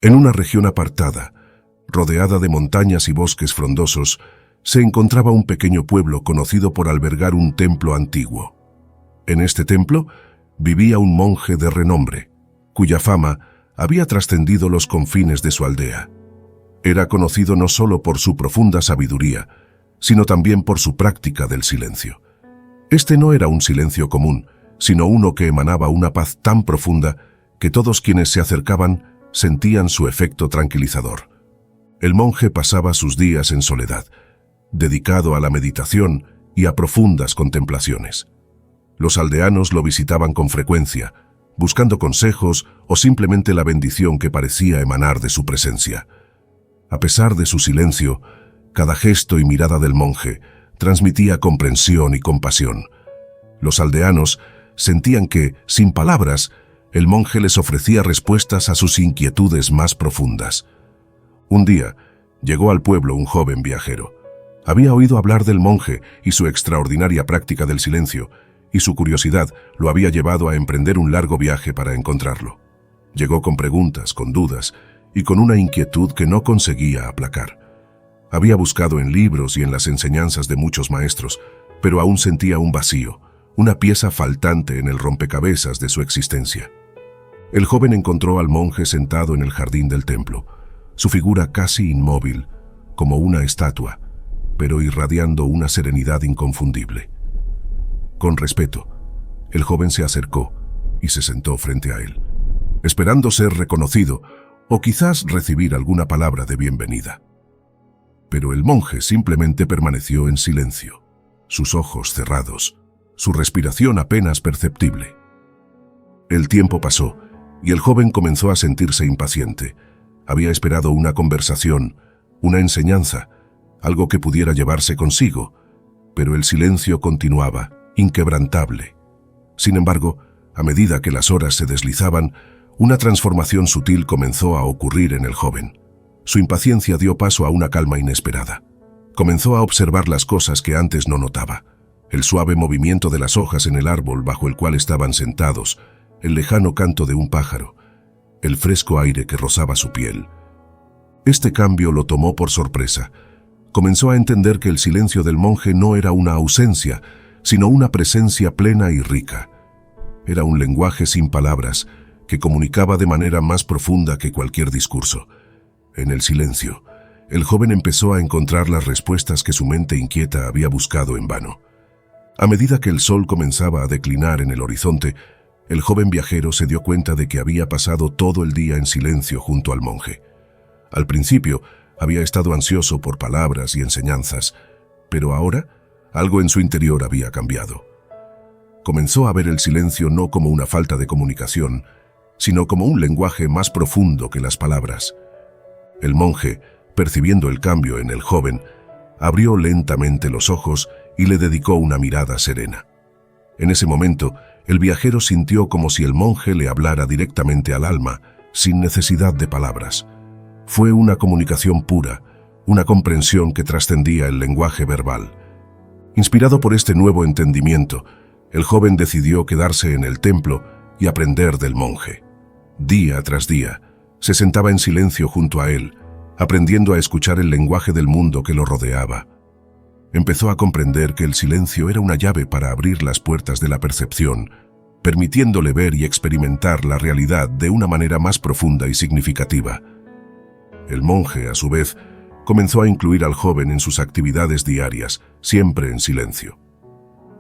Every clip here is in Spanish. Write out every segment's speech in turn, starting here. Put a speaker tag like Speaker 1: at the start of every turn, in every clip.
Speaker 1: En una región apartada, rodeada de montañas y bosques frondosos, se encontraba un pequeño pueblo conocido por albergar un templo antiguo. En este templo vivía un monje de renombre, cuya fama había trascendido los confines de su aldea. Era conocido no solo por su profunda sabiduría, sino también por su práctica del silencio. Este no era un silencio común, sino uno que emanaba una paz tan profunda que todos quienes se acercaban sentían su efecto tranquilizador. El monje pasaba sus días en soledad, dedicado a la meditación y a profundas contemplaciones. Los aldeanos lo visitaban con frecuencia, buscando consejos o simplemente la bendición que parecía emanar de su presencia. A pesar de su silencio, cada gesto y mirada del monje transmitía comprensión y compasión. Los aldeanos sentían que, sin palabras, el monje les ofrecía respuestas a sus inquietudes más profundas. Un día, llegó al pueblo un joven viajero. Había oído hablar del monje y su extraordinaria práctica del silencio, y su curiosidad lo había llevado a emprender un largo viaje para encontrarlo. Llegó con preguntas, con dudas y con una inquietud que no conseguía aplacar. Había buscado en libros y en las enseñanzas de muchos maestros, pero aún sentía un vacío, una pieza faltante en el rompecabezas de su existencia. El joven encontró al monje sentado en el jardín del templo, su figura casi inmóvil, como una estatua, pero irradiando una serenidad inconfundible. Con respeto, el joven se acercó y se sentó frente a él, esperando ser reconocido o quizás recibir alguna palabra de bienvenida. Pero el monje simplemente permaneció en silencio, sus ojos cerrados, su respiración apenas perceptible. El tiempo pasó y el joven comenzó a sentirse impaciente. Había esperado una conversación, una enseñanza, algo que pudiera llevarse consigo, pero el silencio continuaba, inquebrantable. Sin embargo, a medida que las horas se deslizaban, una transformación sutil comenzó a ocurrir en el joven. Su impaciencia dio paso a una calma inesperada. Comenzó a observar las cosas que antes no notaba: el suave movimiento de las hojas en el árbol bajo el cual estaban sentados, el lejano canto de un pájaro, el fresco aire que rozaba su piel. Este cambio lo tomó por sorpresa. Comenzó a entender que el silencio del monje no era una ausencia, sino una presencia plena y rica. Era un lenguaje sin palabras, que comunicaba de manera más profunda que cualquier discurso. En el silencio, el joven empezó a encontrar las respuestas que su mente inquieta había buscado en vano. A medida que el sol comenzaba a declinar en el horizonte, el joven viajero se dio cuenta de que había pasado todo el día en silencio junto al monje. Al principio, había estado ansioso por palabras y enseñanzas, pero ahora, algo en su interior había cambiado. Comenzó a ver el silencio no como una falta de comunicación, sino como un lenguaje más profundo que las palabras. El monje, percibiendo el cambio en el joven, abrió lentamente los ojos y le dedicó una mirada serena. En ese momento, el viajero sintió como si el monje le hablara directamente al alma, sin necesidad de palabras. Fue una comunicación pura, una comprensión que trascendía el lenguaje verbal. Inspirado por este nuevo entendimiento, el joven decidió quedarse en el templo y aprender del monje. Día tras día, se sentaba en silencio junto a él, aprendiendo a escuchar el lenguaje del mundo que lo rodeaba. Empezó a comprender que el silencio era una llave para abrir las puertas de la percepción, permitiéndole ver y experimentar la realidad de una manera más profunda y significativa. El monje, a su vez, comenzó a incluir al joven en sus actividades diarias, siempre en silencio.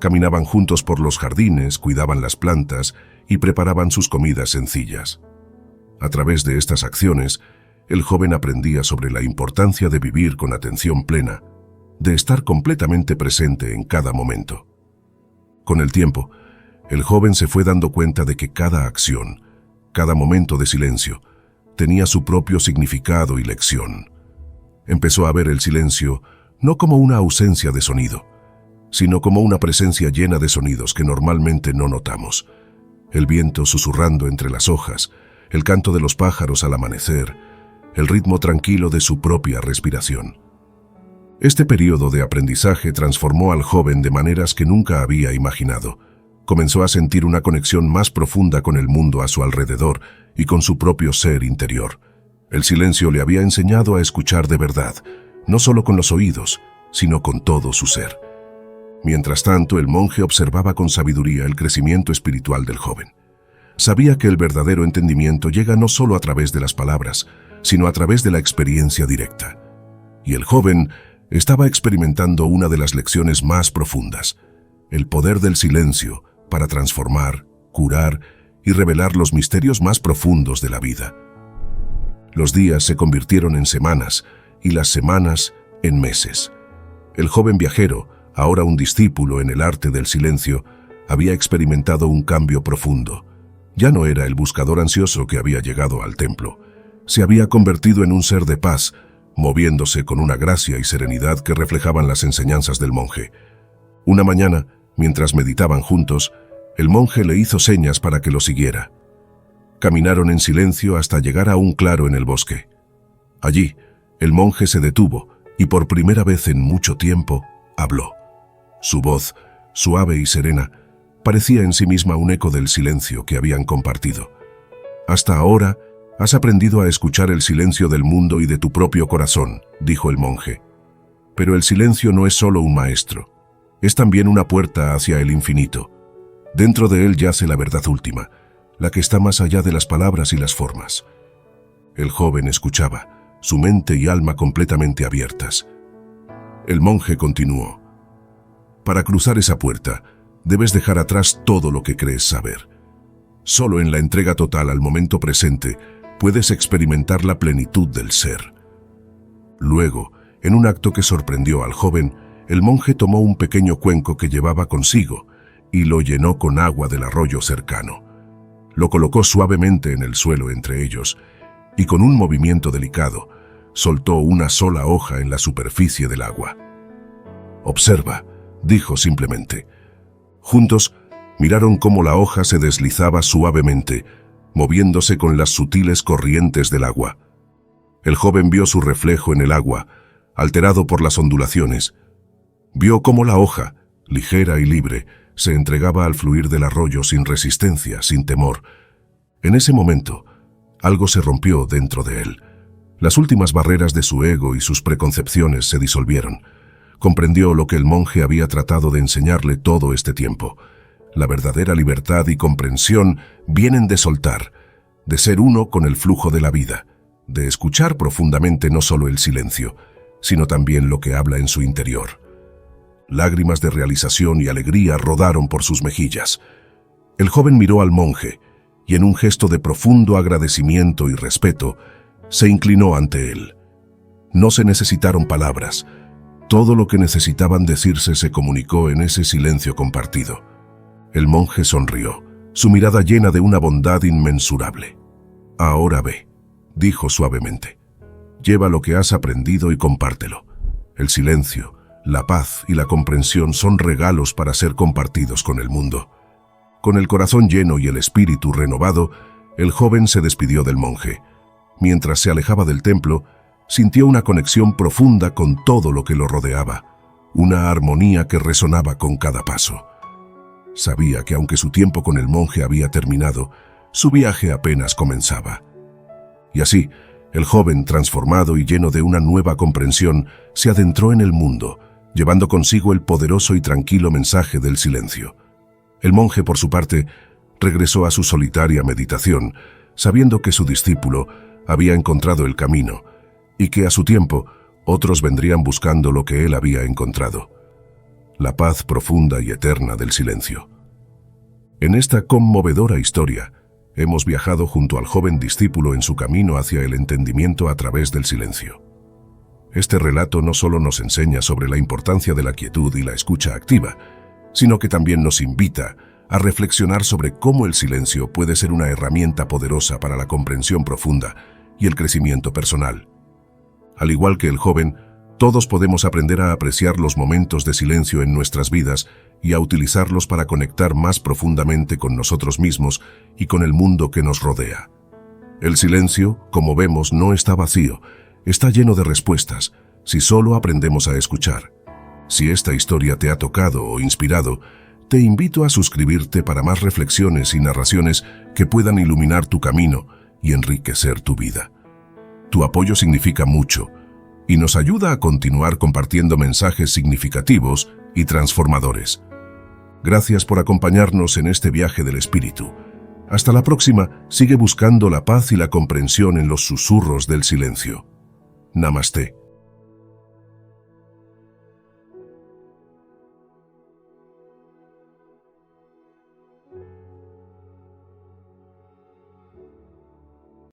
Speaker 1: Caminaban juntos por los jardines, cuidaban las plantas y preparaban sus comidas sencillas. A través de estas acciones, el joven aprendía sobre la importancia de vivir con atención plena, de estar completamente presente en cada momento. Con el tiempo, el joven se fue dando cuenta de que cada acción, cada momento de silencio, tenía su propio significado y lección. Empezó a ver el silencio no como una ausencia de sonido, sino como una presencia llena de sonidos que normalmente no notamos. El viento susurrando entre las hojas, el canto de los pájaros al amanecer, el ritmo tranquilo de su propia respiración. Este periodo de aprendizaje transformó al joven de maneras que nunca había imaginado. Comenzó a sentir una conexión más profunda con el mundo a su alrededor y con su propio ser interior. El silencio le había enseñado a escuchar de verdad, no solo con los oídos, sino con todo su ser. Mientras tanto, el monje observaba con sabiduría el crecimiento espiritual del joven. Sabía que el verdadero entendimiento llega no solo a través de las palabras, sino a través de la experiencia directa. Y el joven estaba experimentando una de las lecciones más profundas, el poder del silencio para transformar, curar y revelar los misterios más profundos de la vida. Los días se convirtieron en semanas y las semanas en meses. El joven viajero, ahora un discípulo en el arte del silencio, había experimentado un cambio profundo. Ya no era el buscador ansioso que había llegado al templo. Se había convertido en un ser de paz, moviéndose con una gracia y serenidad que reflejaban las enseñanzas del monje. Una mañana, mientras meditaban juntos, el monje le hizo señas para que lo siguiera. Caminaron en silencio hasta llegar a un claro en el bosque. Allí, el monje se detuvo y por primera vez en mucho tiempo habló. Su voz, suave y serena, parecía en sí misma un eco del silencio que habían compartido. «Hasta ahora has aprendido a escuchar el silencio del mundo y de tu propio corazón», dijo el monje. «Pero el silencio no es solo un maestro, es también una puerta hacia el infinito. Dentro de él yace la verdad última, la que está más allá de las palabras y las formas». El joven escuchaba, su mente y alma completamente abiertas. El monje continuó. «Para cruzar esa puerta, debes dejar atrás todo lo que crees saber. Solo en la entrega total al momento presente puedes experimentar la plenitud del ser». Luego, en un acto que sorprendió al joven, el monje tomó un pequeño cuenco que llevaba consigo y lo llenó con agua del arroyo cercano. Lo colocó suavemente en el suelo entre ellos y con un movimiento delicado soltó una sola hoja en la superficie del agua. «Observa», dijo simplemente. Juntos miraron cómo la hoja se deslizaba suavemente, moviéndose con las sutiles corrientes del agua. El joven vio su reflejo en el agua, alterado por las ondulaciones. Vio cómo la hoja, ligera y libre, se entregaba al fluir del arroyo sin resistencia, sin temor. En ese momento, algo se rompió dentro de él. Las últimas barreras de su ego y sus preconcepciones se disolvieron. Comprendió lo que el monje había tratado de enseñarle todo este tiempo. La verdadera libertad y comprensión vienen de soltar, de ser uno con el flujo de la vida, de escuchar profundamente no solo el silencio, sino también lo que habla en su interior. Lágrimas de realización y alegría rodaron por sus mejillas. El joven miró al monje y en un gesto de profundo agradecimiento y respeto, se inclinó ante él. No se necesitaron palabras. Todo lo que necesitaban decirse se comunicó en ese silencio compartido. El monje sonrió, su mirada llena de una bondad inmensurable. «Ahora ve», dijo suavemente. «Lleva lo que has aprendido y compártelo. El silencio, la paz y la comprensión son regalos para ser compartidos con el mundo». Con el corazón lleno y el espíritu renovado, el joven se despidió del monje. Mientras se alejaba del templo, sintió una conexión profunda con todo lo que lo rodeaba, una armonía que resonaba con cada paso. Sabía que aunque su tiempo con el monje había terminado, su viaje apenas comenzaba. Y así, el joven, transformado y lleno de una nueva comprensión, se adentró en el mundo, llevando consigo el poderoso y tranquilo mensaje del silencio. El monje, por su parte, regresó a su solitaria meditación, sabiendo que su discípulo había encontrado el camino y que a su tiempo otros vendrían buscando lo que él había encontrado: la paz profunda y eterna del silencio. En esta conmovedora historia, hemos viajado junto al joven discípulo en su camino hacia el entendimiento a través del silencio. Este relato no solo nos enseña sobre la importancia de la quietud y la escucha activa, sino que también nos invita a reflexionar sobre cómo el silencio puede ser una herramienta poderosa para la comprensión profunda y el crecimiento personal. Al igual que el joven, todos podemos aprender a apreciar los momentos de silencio en nuestras vidas y a utilizarlos para conectar más profundamente con nosotros mismos y con el mundo que nos rodea. El silencio, como vemos, no está vacío, está lleno de respuestas, si solo aprendemos a escuchar. Si esta historia te ha tocado o inspirado, te invito a suscribirte para más reflexiones y narraciones que puedan iluminar tu camino y enriquecer tu vida. Tu apoyo significa mucho y nos ayuda a continuar compartiendo mensajes significativos y transformadores. Gracias por acompañarnos en este viaje del espíritu. Hasta la próxima, sigue buscando la paz y la comprensión en los susurros del silencio. Namaste.